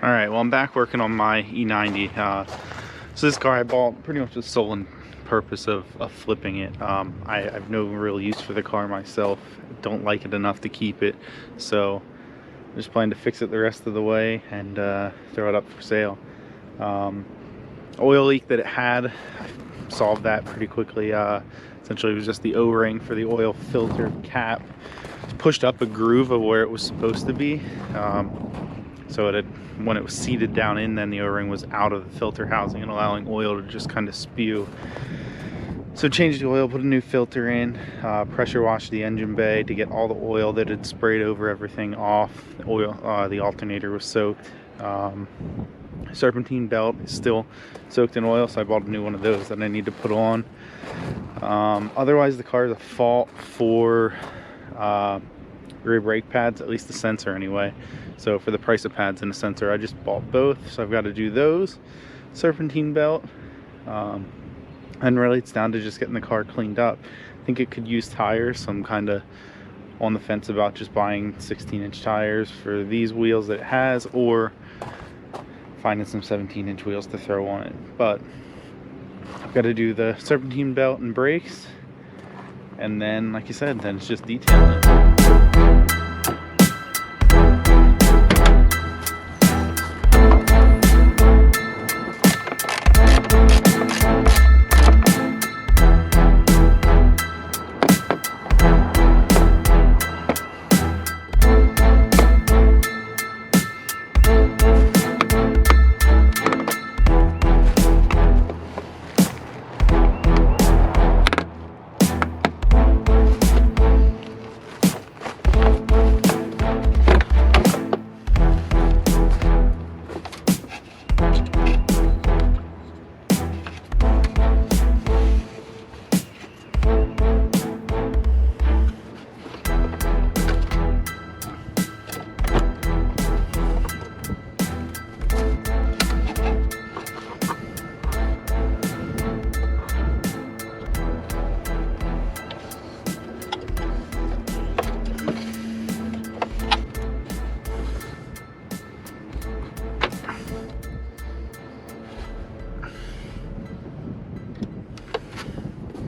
Alright, well I'm back working on my E90. So this car I bought pretty much the sole purpose of flipping it. I have no real use for the car myself. Don't like it enough to keep it. So I just plan to fix it the rest of the way and throw it up for sale. Oil leak that it had, I solved that pretty quickly. Essentially it was just the O-ring for the oil filter cap. It's pushed up a groove of where it was supposed to be. So it had, when it was seated down in, then the O-ring was out of the filter housing and allowing oil to just kind of spew. So changed the oil, put a new filter in, pressure washed the engine bay to get all the oil that had sprayed over everything off. The oil, the alternator was soaked. Serpentine belt is still soaked in oil, so I bought a new one of those that I need to put on. Otherwise the car is a fault for rear brake pads, at least the sensor anyway. So for the price of pads and the sensor, I just bought both, so I've got to do those. Serpentine belt, and really it's down to just getting the car cleaned up. I think it could use tires, so I'm kind of on the fence about just buying 16-inch tires for these wheels that it has, or finding some 17-inch wheels to throw on it. But I've got to do the serpentine belt and brakes, and then like I said, then it's just detailing.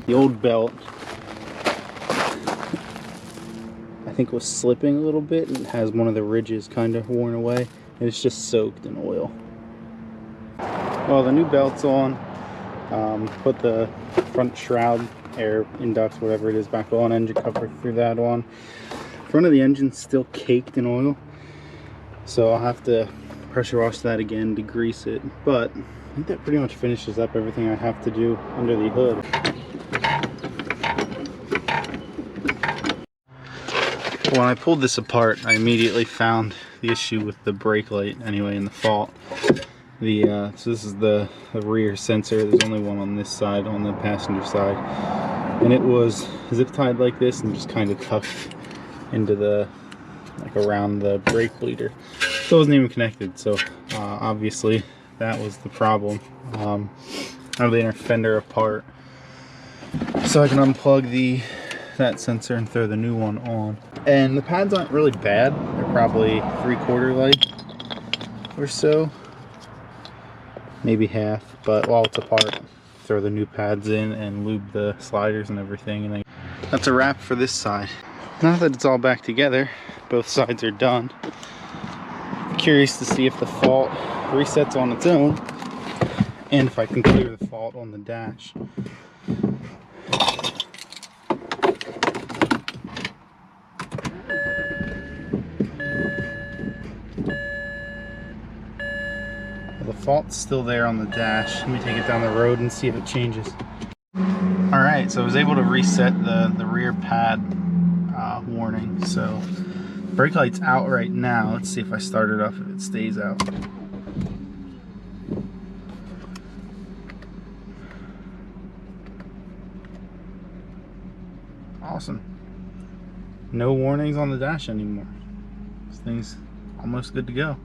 The old belt, I think, was slipping a little bit and has one of the ridges kind of worn away, and it's just soaked in oil. Well, the new belt's on. Put the front shroud, air inducts, whatever it is, back on. Engine cover, threw that on. Front of the engine's still caked in oil, so I'll have to pressure wash that again, degrease it. But I think that pretty much finishes up everything I have to do under the hood. When I pulled this apart, I immediately found the issue with the brake light, anyway, and the fault. So this is the rear sensor. There's only one on this side, on the passenger side, and it was zip tied like this and just kind of tucked into the, like, around the brake bleeder. So it wasn't even connected. So obviously that was the problem. I have the inner fender apart, so I can unplug that sensor and throw the new one on. And the pads aren't really bad. They're probably 3/4 light or so, maybe half. But while it's apart, throw the new pads in and lube the sliders and everything, and then that's a wrap for this side. Now that it's all back together, both sides are done. I'm curious to see if the fault resets on its own and if I can clear the fault on the dash. The fault's still there on the dash. Let me take it down the road and see if it changes. Alright, so I was able to reset the rear pad warning. So brake light's out right now. Let's see if I start it up, if it stays out. Awesome. No warnings on the dash anymore. This thing's almost good to go.